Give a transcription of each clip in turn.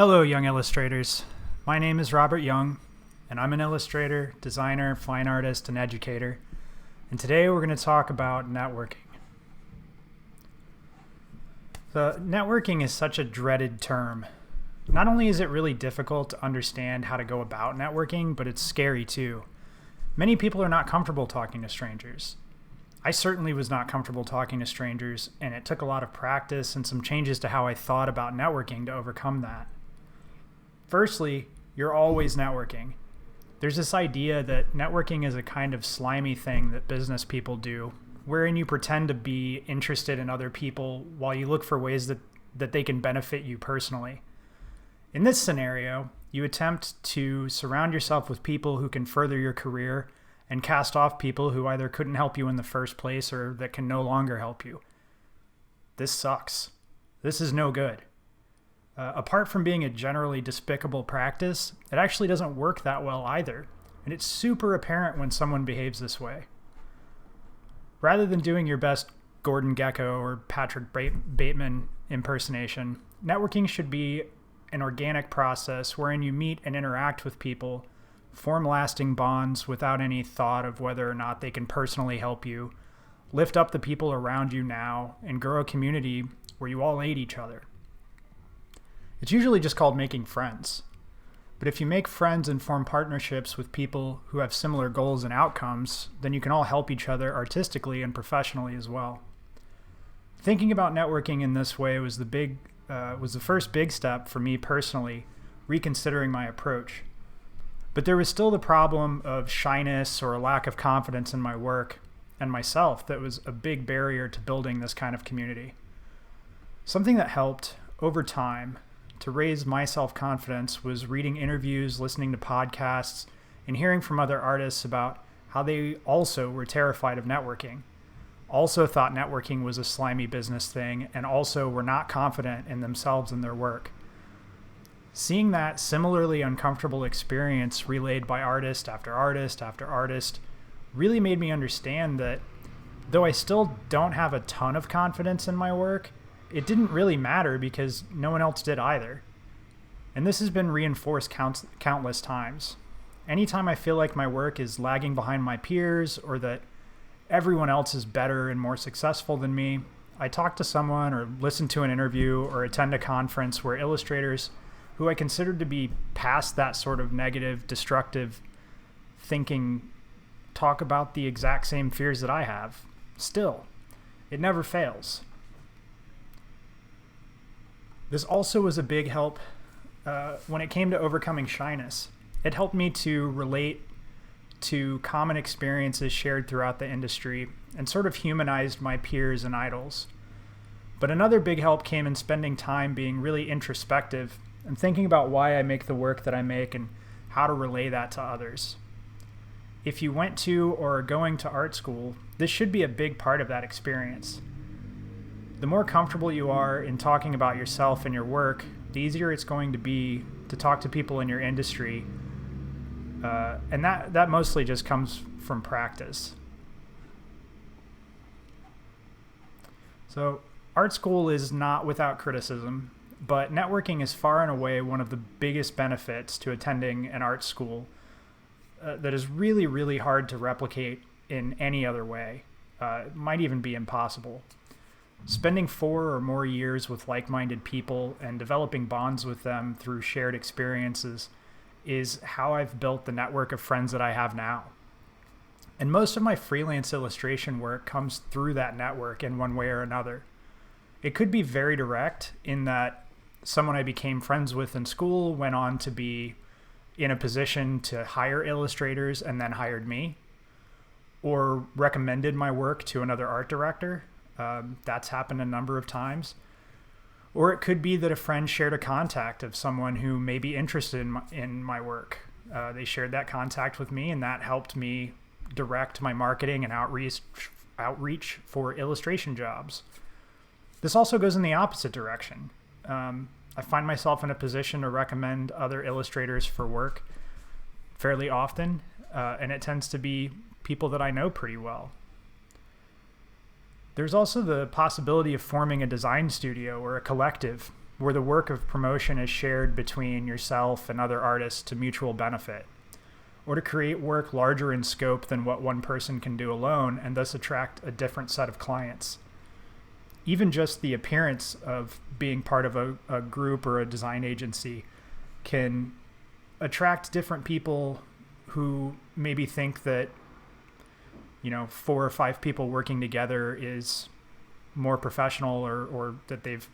Hello, young illustrators. My name is Robert Young, and I'm an illustrator, designer, fine artist, and educator. And today we're going to talk about networking. So, networking is such a dreaded term. Not only is it really difficult to understand how to go about networking, but it's scary too. Many people are not comfortable talking to strangers. I certainly was not comfortable talking to strangers, and it took a lot of practice and some changes to how I thought about networking to overcome that. Firstly, you're always networking. There's this idea that networking is a kind of slimy thing that business people do, wherein you pretend to be interested in other people while you look for ways that they can benefit you personally. In this scenario, you attempt to surround yourself with people who can further your career and cast off people who either couldn't help you in the first place or that can no longer help you. This sucks. This is no good. Apart from being a generally despicable practice, it actually doesn't work that well either, and it's super apparent when someone behaves this way. Rather than doing your best Gordon Gekko or Patrick Bateman impersonation, networking should be an organic process wherein you meet and interact with people, form lasting bonds without any thought of whether or not they can personally help you, lift up the people around you now, and grow a community where you all aid each other. It's usually just called making friends. But if you make friends and form partnerships with people who have similar goals and outcomes, then you can all help each other artistically and professionally as well. Thinking about networking in this way was the first big step for me personally, reconsidering my approach. But there was still the problem of shyness or a lack of confidence in my work and myself that was a big barrier to building this kind of community. Something that helped over time to raise my self-confidence was reading interviews, listening to podcasts, and hearing from other artists about how they also were terrified of networking, also thought networking was a slimy business thing, and also were not confident in themselves and their work. Seeing that similarly uncomfortable experience relayed by artist after artist after artist really made me understand that though I still don't have a ton of confidence in my work, it didn't really matter because no one else did either. And this has been reinforced countless times. Anytime I feel like my work is lagging behind my peers or that everyone else is better and more successful than me, I talk to someone or listen to an interview or attend a conference where illustrators who I considered to be past that sort of negative, destructive thinking talk about the exact same fears that I have. Still, it never fails. This also was a big help when it came to overcoming shyness. It helped me to relate to common experiences shared throughout the industry and sort of humanized my peers and idols. But another big help came in spending time being really introspective and thinking about why I make the work that I make and how to relay that to others. If you went to or are going to art school, this should be a big part of that experience. The more comfortable you are in talking about yourself and your work, the easier it's going to be to talk to people in your industry. And that mostly just comes from practice. So art school is not without criticism, but networking is far and away one of the biggest benefits to attending an art school that is really, really hard to replicate in any other way. It might even be impossible. Spending 4 or more years with like-minded people and developing bonds with them through shared experiences is how I've built the network of friends that I have now. And most of my freelance illustration work comes through that network in one way or another. It could be very direct in that someone I became friends with in school went on to be in a position to hire illustrators and then hired me, or recommended my work to another art director. That's happened a number of times. Or it could be that a friend shared a contact of someone who may be interested in my work. They shared that contact with me, and that helped me direct my marketing and outreach for illustration jobs. This also goes in the opposite direction. I find myself in a position to recommend other illustrators for work fairly often, and it tends to be people that I know pretty well. There's also the possibility of forming a design studio or a collective where the work of promotion is shared between yourself and other artists to mutual benefit, or to create work larger in scope than what one person can do alone and thus attract a different set of clients. Even just the appearance of being part of a group or a design agency can attract different people who maybe think that, 4 or 5 people working together is more professional, or that they've,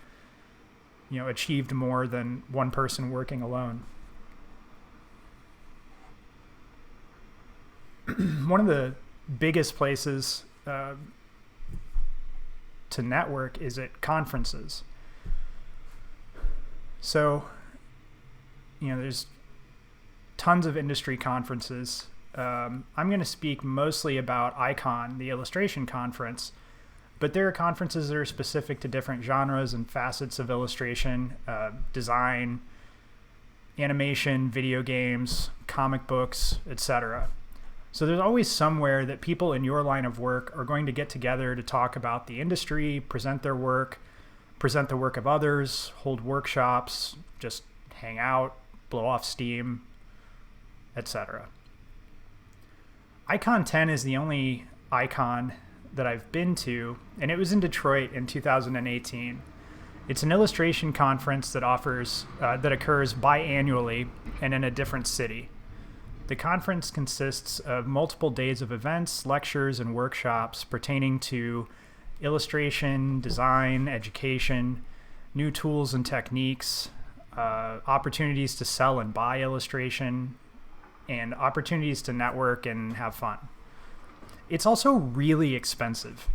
achieved more than one person working alone. One of the biggest places to network is at conferences. So, there's tons of industry conferences. I'm going to speak mostly about ICON, the illustration conference, but there are conferences that are specific to different genres and facets of illustration, design, animation, video games, comic books, etc. So there's always somewhere that people in your line of work are going to get together to talk about the industry, present their work, present the work of others, hold workshops, just hang out, blow off steam, etc. ICON 10 is the only ICON that I've been to, and it was in Detroit in 2018. It's an illustration conference that occurs biannually and in a different city. The conference consists of multiple days of events, lectures, and workshops pertaining to illustration, design, education, new tools and techniques, opportunities to sell and buy illustration, and opportunities to network and have fun. It's also really expensive.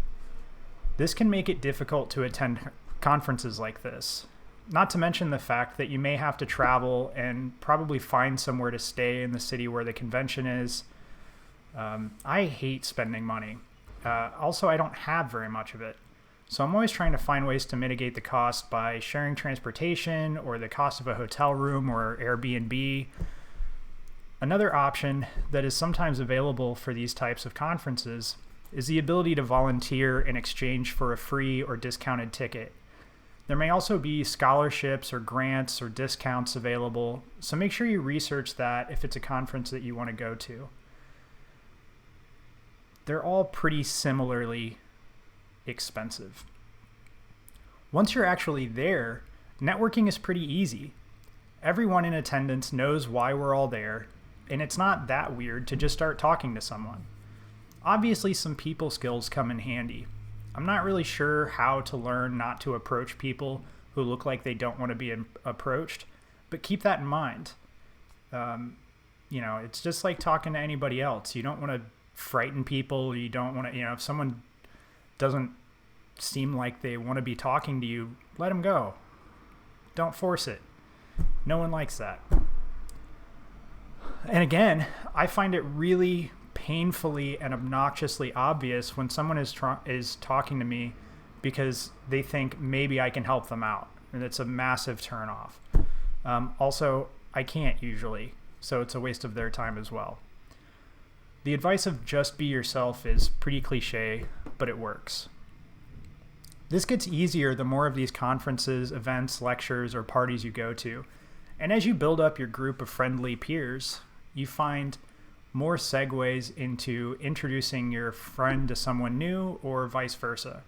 This can make it difficult to attend conferences like this. Not to mention the fact that you may have to travel and probably find somewhere to stay in the city where the convention is. I hate spending money. Also, I don't have very much of it. So I'm always trying to find ways to mitigate the cost by sharing transportation or the cost of a hotel room or Airbnb. Another option that is sometimes available for these types of conferences is the ability to volunteer in exchange for a free or discounted ticket. There may also be scholarships or grants or discounts available, so make sure you research that if it's a conference that you want to go to. They're all pretty similarly expensive. Once you're actually there, networking is pretty easy. Everyone in attendance knows why we're all there, and it's not that weird to just start talking to someone. Obviously, some people skills come in handy. I'm not really sure how to learn not to approach people who look like they don't want to be approached, but keep that in mind. It's just like talking to anybody else. You don't want to frighten people. You don't want to, if someone doesn't seem like they want to be talking to you, let them go. Don't force it. No one likes that. And again, I find it really painfully and obnoxiously obvious when someone is talking to me because they think maybe I can help them out, and it's a massive turnoff. Also, I can't usually, so it's a waste of their time as well. The advice of just be yourself is pretty cliche, but it works. This gets easier the more of these conferences, events, lectures, or parties you go to, and as you build up your group of friendly peers, you find more segues into introducing your friend to someone new or vice versa.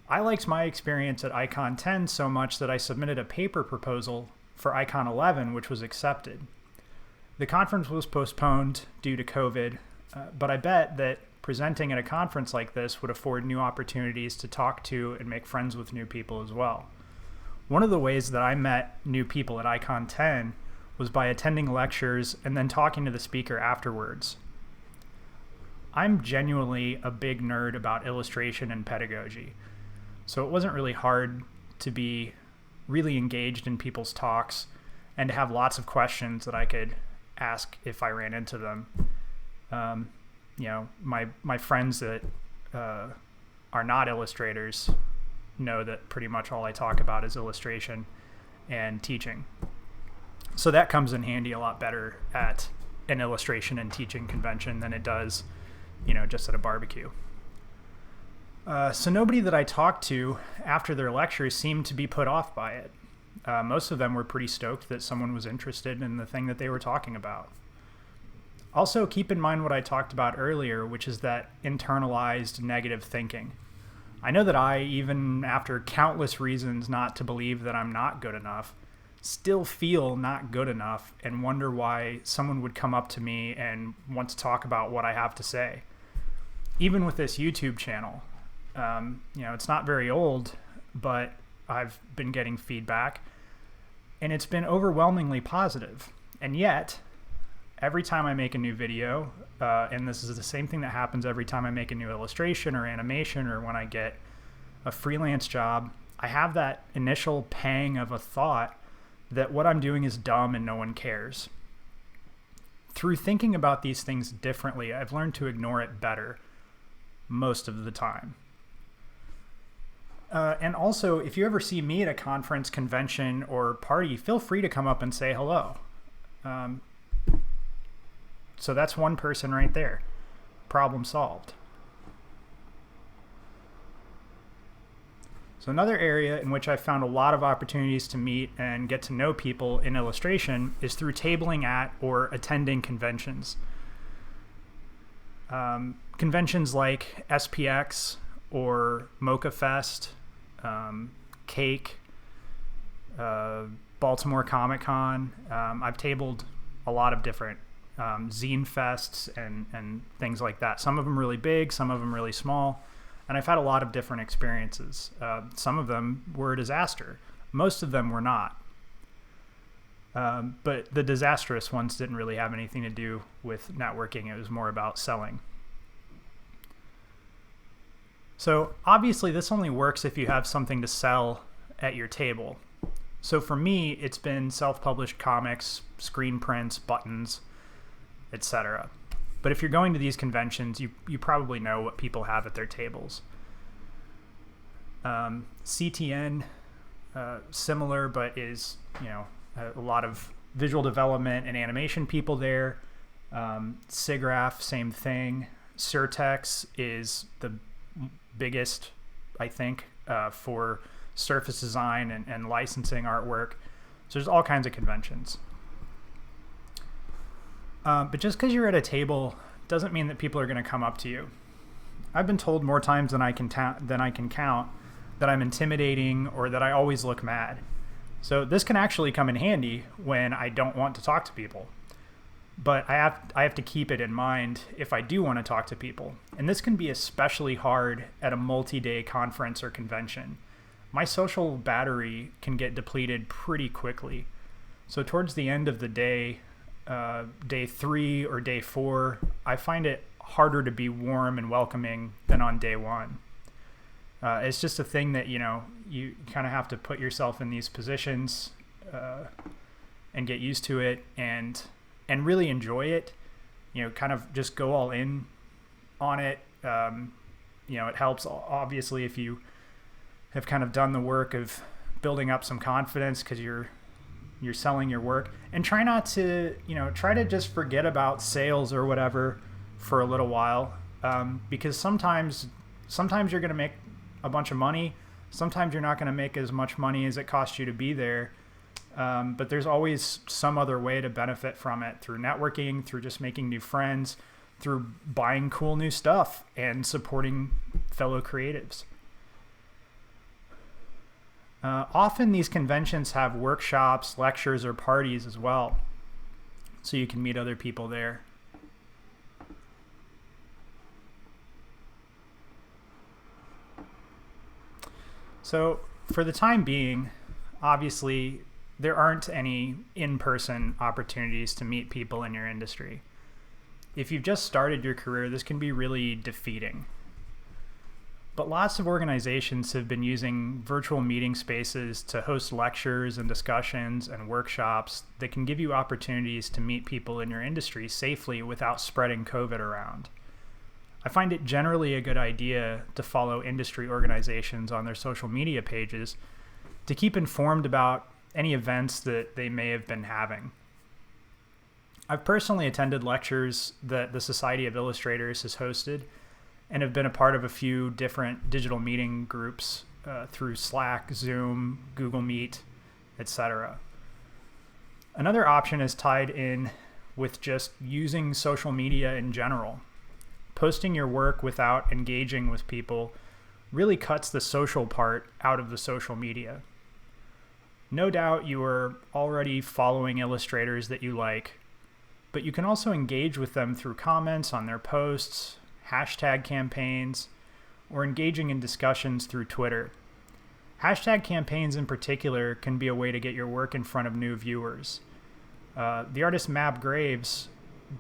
I liked my experience at ICON 10 so much that I submitted a paper proposal for ICON 11, which was accepted. The conference was postponed due to COVID, but I bet that presenting at a conference like this would afford new opportunities to talk to and make friends with new people as well. One of the ways that I met new people at ICON 10 was by attending lectures and then talking to the speaker afterwards. I'm genuinely a big nerd about illustration and pedagogy, so it wasn't really hard to be really engaged in people's talks and to have lots of questions that I could ask if I ran into them. My friends that are not illustrators know that pretty much all I talk about is illustration and teaching. So that comes in handy a lot better at an illustration and teaching convention than it does, just at a barbecue. So nobody that I talked to after their lectures seemed to be put off by it. Most of them were pretty stoked that someone was interested in the thing that they were talking about. Also, keep in mind what I talked about earlier, which is that internalized negative thinking. I know that I, even after countless reasons not to believe that I'm not good enough, still feel not good enough and wonder why someone would come up to me and want to talk about what I have to say. Even with this YouTube channel, it's not very old, but I've been getting feedback and it's been overwhelmingly positive. And yet, every time I make a new video, and this is the same thing that happens every time I make a new illustration or animation or when I get a freelance job, I have that initial pang of a thought that what I'm doing is dumb and no one cares. Through thinking about these things differently, I've learned to ignore it better most of the time. And also, if you ever see me at a conference, convention, or party, feel free to come up and say hello. So that's one person right there. Problem solved. So another area in which I found a lot of opportunities to meet and get to know people in illustration is through tabling at or attending conventions. Conventions like SPX or Mocha Fest, Cake, Baltimore Comic Con. I've tabled a lot of different zine fests and things like that. Some of them really big, some of them really small. And I've had a lot of different experiences. Some of them were a disaster. Most of them were not. But the disastrous ones didn't really have anything to do with networking. It was more about selling. So obviously this only works if you have something to sell at your table. So for me, it's been self-published comics, screen prints, buttons, etc. But if you're going to these conventions, you probably know what people have at their tables. CTN, similar, but is a lot of visual development and animation people there. SIGGRAPH, same thing. Surtex is the biggest, I think, for surface design and licensing artwork. So there's all kinds of conventions. But just because you're at a table doesn't mean that people are going to come up to you. I've been told more times than I can count that I'm intimidating or that I always look mad. So this can actually come in handy when I don't want to talk to people. But I have to keep it in mind if I do want to talk to people. And this can be especially hard at a multi-day conference or convention. My social battery can get depleted pretty quickly. So towards the end of the day, day 3 or day 4, I find it harder to be warm and welcoming than on day 1. It's just a thing that, you kind of have to put yourself in these positions and get used to it and really enjoy it. Kind of just go all in on it. It helps, obviously, if you have kind of done the work of building up some confidence because you're selling your work, and try not to, try to just forget about sales or whatever for a little while, because sometimes you're going to make a bunch of money. Sometimes you're not going to make as much money as it costs you to be there. But there's always some other way to benefit from it, through networking, through just making new friends, through buying cool new stuff and supporting fellow creatives. Often these conventions have workshops, lectures, or parties as well, so you can meet other people there. So for the time being, obviously, there aren't any in-person opportunities to meet people in your industry. If you've just started your career, this can be really defeating. But lots of organizations have been using virtual meeting spaces to host lectures and discussions and workshops that can give you opportunities to meet people in your industry safely without spreading COVID around. I find it generally a good idea to follow industry organizations on their social media pages to keep informed about any events that they may have been having. I've personally attended lectures that the Society of Illustrators has hosted, and have been a part of a few different digital meeting groups through Slack, Zoom, Google Meet, etc. Another option is tied in with just using social media in general. Posting your work without engaging with people really cuts the social part out of the social media. No doubt you are already following illustrators that you like, but you can also engage with them through comments on their posts, hashtag campaigns, or engaging in discussions through Twitter. Hashtag campaigns in particular can be a way to get your work in front of new viewers. The artist Mab Graves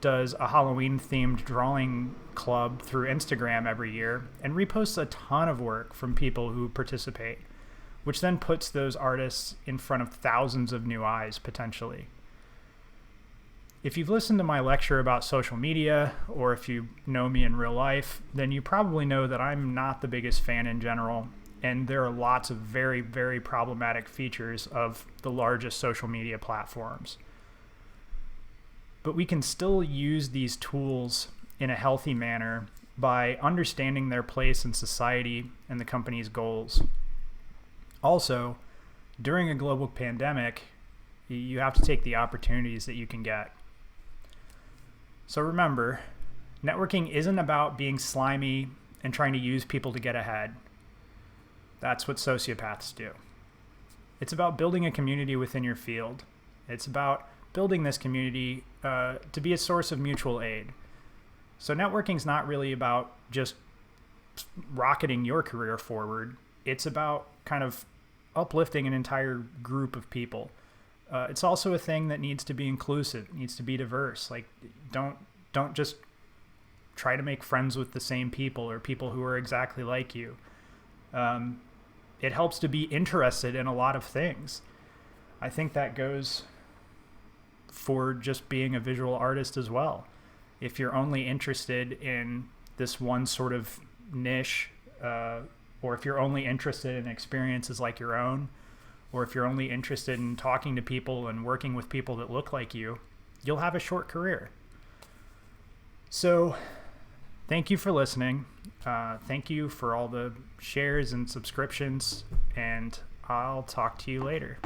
does a Halloween-themed drawing club through Instagram every year and reposts a ton of work from people who participate, which then puts those artists in front of thousands of new eyes, potentially. If you've listened to my lecture about social media, or if you know me in real life, then you probably know that I'm not the biggest fan in general, and there are lots of very, very problematic features of the largest social media platforms. But we can still use these tools in a healthy manner by understanding their place in society and the company's goals. Also, during a global pandemic, you have to take the opportunities that you can get. So remember, networking isn't about being slimy and trying to use people to get ahead. That's what sociopaths do. It's about building a community within your field. It's about building this community to be a source of mutual aid. So networking is not really about just rocketing your career forward. It's about kind of uplifting an entire group of people. It's also a thing that needs to be inclusive, needs to be diverse. Like, don't just try to make friends with the same people or people who are exactly like you. It helps to be interested in a lot of things. I think that goes for just being a visual artist as well. If you're only interested in this one sort of niche, or if you're only interested in experiences like your own, or if you're only interested in talking to people and working with people that look like you, you'll have a short career. So thank you for listening. Thank you for all the shares and subscriptions, and I'll talk to you later.